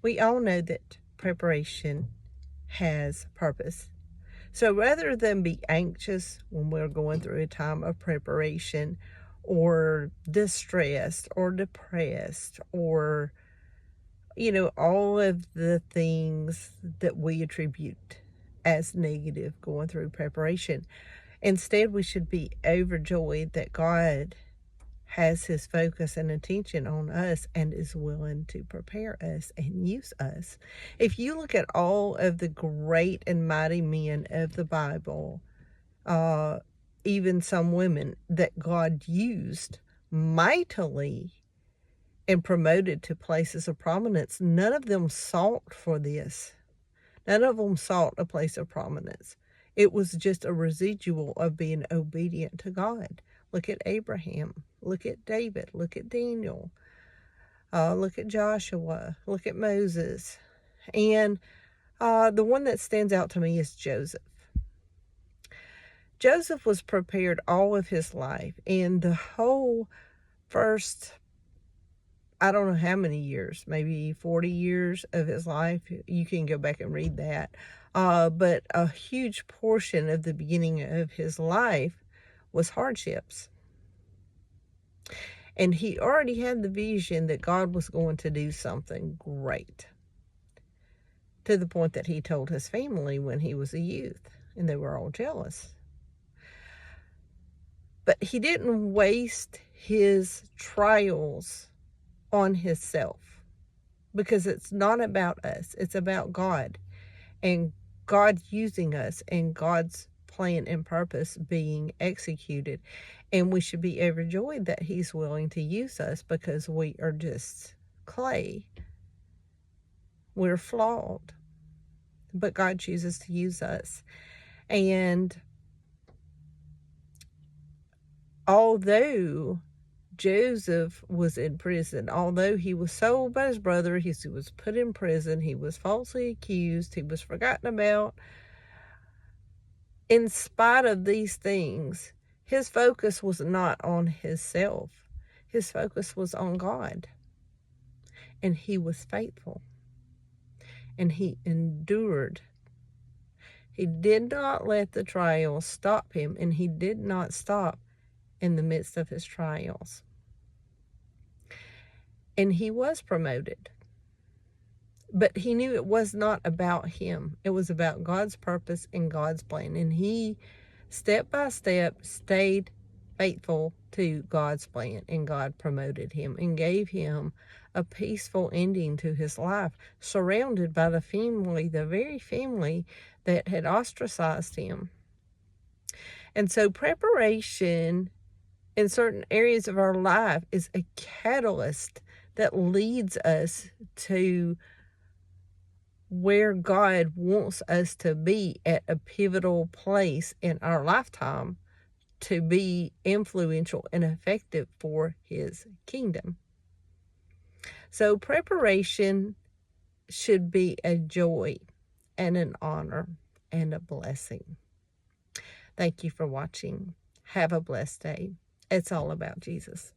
We all know that preparation has purpose. So rather than be anxious when we're going through a time of preparation, or distressed or depressed, or all of the things that we attribute as negative going through preparation, instead we should be overjoyed that God has his focus and attention on us and is willing to prepare us and use us. If you look at all of the great and mighty men of the Bible, even some women that God used mightily and promoted to places of prominence, none of them sought for this. None of them sought a place of prominence. It was just a residual of being obedient to God. Look at Abraham. Look at David. Look at Daniel. Look at Joshua. Look at Moses. And the one that stands out to me is Joseph. Joseph was prepared all of his life. And the whole first, I don't know how many years, maybe 40 years of his life. You can go back and read that. But a huge portion of the beginning of his life was hardships. And he already had the vision that God was going to do something great, to the point that he told his family when he was a youth, and they were all jealous. But he didn't waste his trials on himself, because it's not about us. It's about God, and God using us, and God's plan and purpose being executed. And we should be overjoyed that he's willing to use us, because we are just clay. We're flawed, but God chooses to use us. And although Joseph was in prison, although he was sold by his brother, he was put in prison, he was falsely accused, he was forgotten about, in spite of these things, his focus was not on himself. His focus was on God. And he was faithful. And he endured. He did not let the trials stop him, and he did not stop in the midst of his trials. And he was promoted. But he knew it was not about him. It was about God's purpose and God's plan. And he, step by step, stayed faithful to God's plan. And God promoted him and gave him a peaceful ending to his life, surrounded by the family, the very family that had ostracized him. And so preparation in certain areas of our life is a catalyst that leads us to where God wants us to be at a pivotal place in our lifetime, to be influential and effective for his kingdom. So preparation should be a joy and an honor and a blessing. Thank you for watching. Have a blessed day. It's all about Jesus.